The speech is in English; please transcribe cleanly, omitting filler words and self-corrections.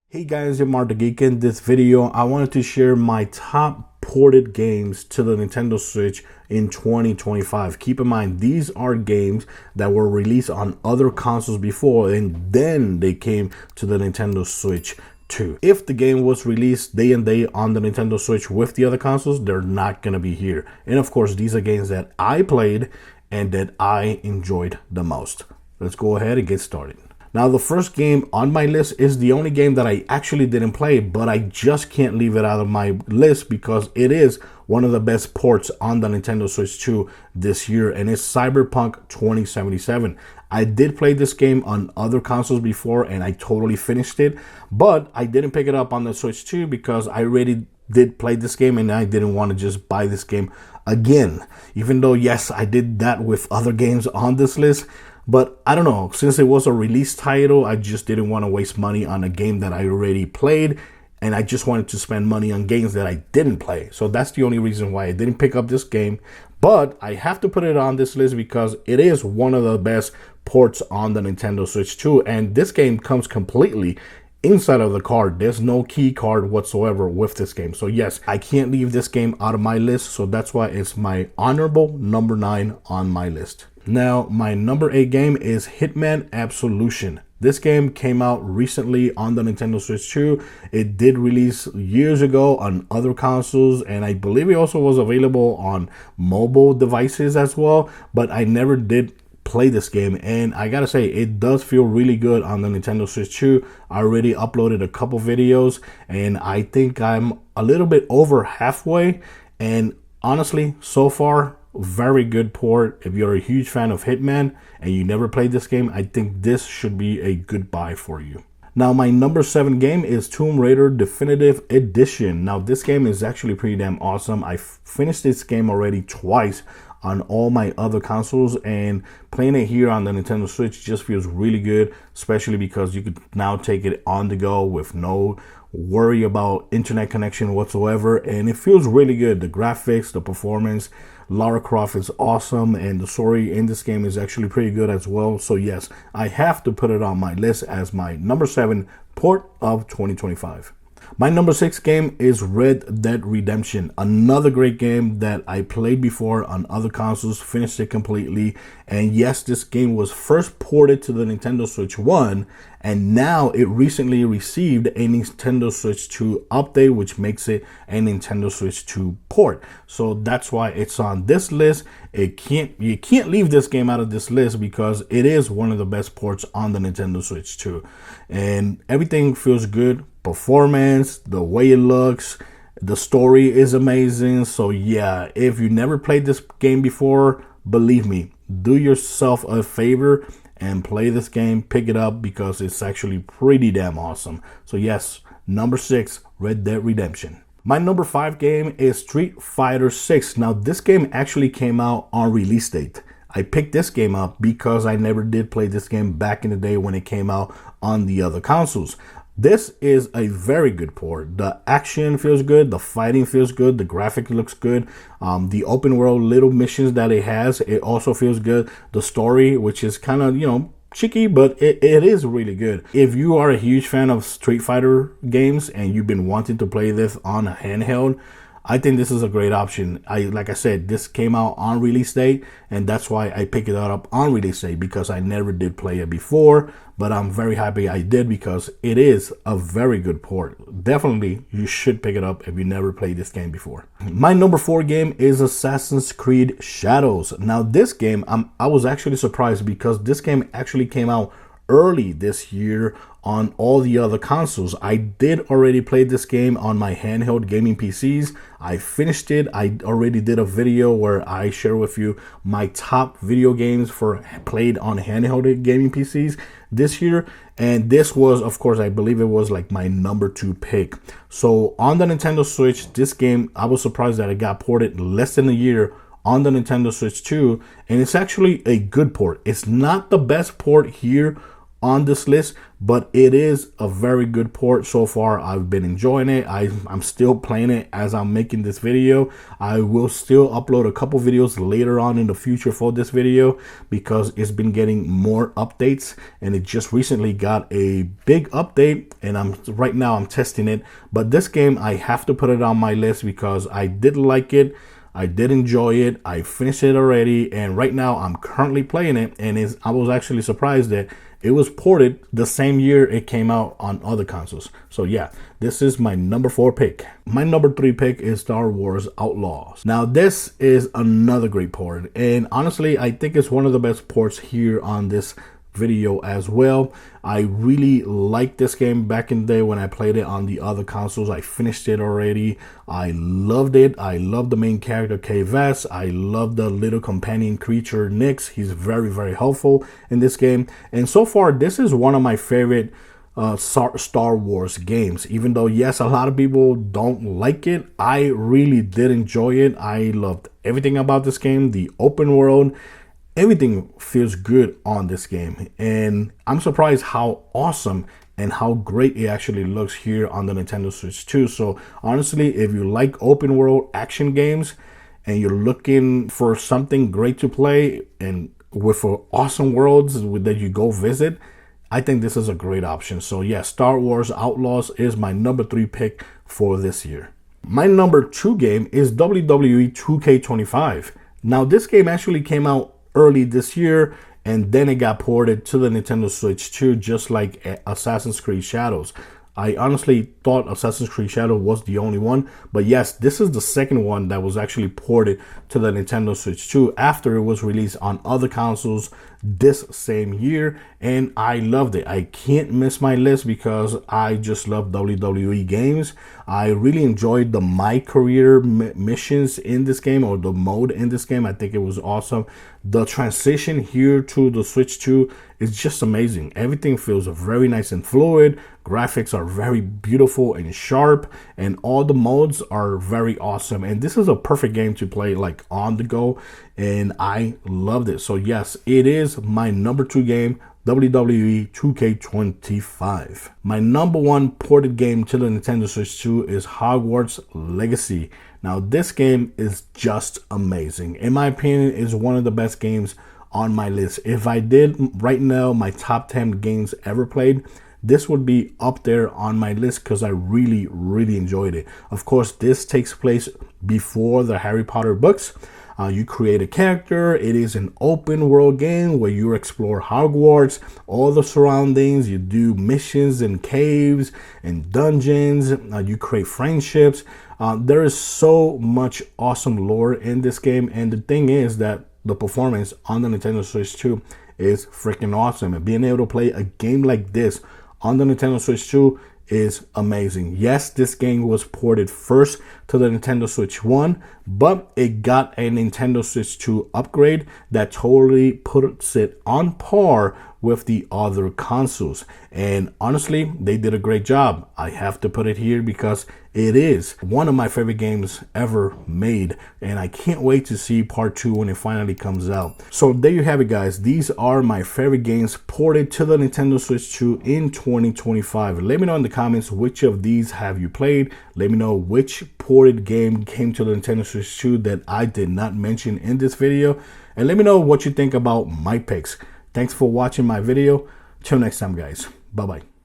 Hey guys, I'm Mark the Geek. In this video, I wanted to share my top ported games to the Nintendo Switch in 2025. Keep in mind, these are games that were released on other consoles before and then they came to the Nintendo Switch too. If the game was released day and day on the Nintendo Switch with the other consoles, they're not going to be here. And of course, these are games that I played and that I enjoyed the most. Let's go ahead and get started. Now, the first game on my list is the only game that I actually didn't play, but I just can't leave it out of my list because it is one of the best ports on the Nintendo Switch 2 this year, and it's Cyberpunk 2077. I did play this game on other consoles before, and I totally finished it, but I didn't pick it up on the Switch 2 because I already did play this game, and I didn't want to just buy this game again. Even though, yes, I did that with other games on this list. But I don't know, since it was a release title, I just didn't want to waste money on a game that I already played. And I just wanted to spend money on games that I didn't play. So that's the only reason why I didn't pick up this game. But I have to put it on this list because it is one of the best ports on the Nintendo Switch 2. And this game comes completely inside of the card. There's no key card whatsoever with this game. So yes, I can't leave this game out of my list. So that's why it's my honorable number 9 on my list. Now, my number 8 game is Hitman Absolution. This game came out recently on the Nintendo Switch 2. It did release years ago on other consoles, and I believe it also was available on mobile devices as well, but I never did play this game, and I gotta say, it does feel really good on the Nintendo Switch 2. I already uploaded a couple videos, and I think I'm a little bit over halfway, and honestly, so far, very good port. If you're a huge fan of Hitman and you never played this game, I think this should be a good buy for you. Now, my number 7 game is Tomb Raider Definitive Edition. Now, this game is actually pretty damn awesome. I finished this game already twice on all my other consoles, and playing it here on the Nintendo Switch just feels really good, especially because you could now take it on the go with no worry about internet connection whatsoever, and it feels really good. The graphics, the performance, Lara Croft is awesome, and the story in this game is actually pretty good as well. So yes, I have to put it on my list as my number 7 port of 2025. My number 6 game is Red Dead Redemption, another great game that I played before on other consoles, finished it completely. And yes, this game was first ported to the Nintendo Switch 1, and now it recently received a Nintendo Switch 2 update, which makes it a Nintendo Switch 2 port. So that's why it's on this list. You can't leave this game out of this list because it is one of the best ports on the Nintendo Switch 2. And everything feels good. Performance, the way it looks, the story is amazing. So yeah, if you never played this game before, believe me, do yourself a favor and play this game, pick it up because it's actually pretty damn awesome. So yes, number 6, Red Dead Redemption. My number 5 game is Street Fighter 6. Now, this game actually came out on release date. I picked this game up because I never did play this game back in the day when it came out on the other consoles. This is a very good port. The action feels good, the fighting feels good, the graphic looks good. The open world little missions that it has, it also feels good. The story, which is kind of, cheeky, but it is really good. If you are a huge fan of Street Fighter games and you've been wanting to play this on a handheld, I think this is a great option. Like I said, this came out on release date, and that's why I picked it up on release date, because I never did play it before, but I'm very happy I did because it is a very good port. Definitely, you should pick it up if you never played this game before. My number 4 game is Assassin's Creed Shadows. Now, this game, I was actually surprised because this game actually came out early this year on all the other consoles. I did already play this game on my handheld gaming PCs. I finished it. I already did a video where I share with you my top video games for played on handheld gaming PCs this year. And this was, of course, I believe it was like my number 2 pick. So on the Nintendo Switch, this game, I was surprised that it got ported less than a year on the Nintendo Switch 2, and it's actually a good port. It's not the best port here on this list, but it is a very good port so far. I've been enjoying it. I'm still playing it as I'm making this video. I will still upload a couple videos later on in the future for this video because it's been getting more updates, and it just recently got a big update, and right now I'm testing it. But this game, I have to put it on my list because I did like it. I did enjoy it. I finished it already, and right now I'm currently playing it, and I was actually surprised that it was ported the same year it came out on other consoles. So yeah, this is my number 4 pick. My number 3 pick is Star Wars Outlaws. Now this is another great port, and honestly I think it's one of the best ports here on this video as well. I really liked this game back in the day when I played it on the other consoles. I finished it already. I loved it. I love the main character K-Vess. I love the little companion creature Nyx. He's very, very helpful in this game. And so far, this is one of my favorite Star Wars games. Even though, yes, a lot of people don't like it, I really did enjoy it. I loved everything about this game. The open world, everything feels good on this game, and I'm surprised how awesome and how great it actually looks here on the Nintendo Switch 2. So honestly, if you like open world action games and you're looking for something great to play and with awesome worlds that you go visit, I think this is a great option. So yeah, Star Wars Outlaws is my number 3 pick for this year. My number 2 game is WWE 2K25. Now this game actually came out early this year, and then it got ported to the Nintendo Switch 2, just like Assassin's Creed Shadows. I honestly thought Assassin's Creed Shadow was the only one, but yes, this is the second one that was actually ported to the Nintendo Switch 2 after it was released on other consoles this same year, and I loved it. I can't miss my list because I just love WWE games. I really enjoyed the My Career missions in this game, or the mode in this game. I think it was awesome. The transition here to the Switch 2 is just amazing. Everything feels very nice and fluid. Graphics are very beautiful and sharp, and all the modes are very awesome. And this is a perfect game to play like on the go, and I loved it. So yes, it is my number 2 game, WWE 2K25. My number 1 ported game to the Nintendo Switch 2 is Hogwarts Legacy. Now this game is just amazing. In my opinion, it's one of the best games on my list. If I did right now my top 10 games ever played, this would be up there on my list because I really, really enjoyed it. Of course, this takes place before the Harry Potter books. You create a character. It is an open world game where you explore Hogwarts, all the surroundings. You do missions in caves and dungeons. You create friendships. There is so much awesome lore in this game. And the thing is that the performance on the Nintendo Switch 2 is freaking awesome. And being able to play a game like this on the Nintendo Switch 2 is amazing. Yes, this game was ported first to the Nintendo Switch 1, but it got a Nintendo Switch 2 upgrade that totally puts it on par with the other consoles. And honestly, they did a great job. I have to put it here because it is one of my favorite games ever made, and I can't wait to see part 2 when it finally comes out. So there you have it, guys. These are my favorite games ported to the Nintendo Switch 2 in 2025. Let me know in the comments which of these have you played. Let me know which ported game came to the Nintendo Switch 2 that I did not mention in this video, and let me know what you think about my picks. Thanks for watching my video. Till next time, guys. Bye-bye.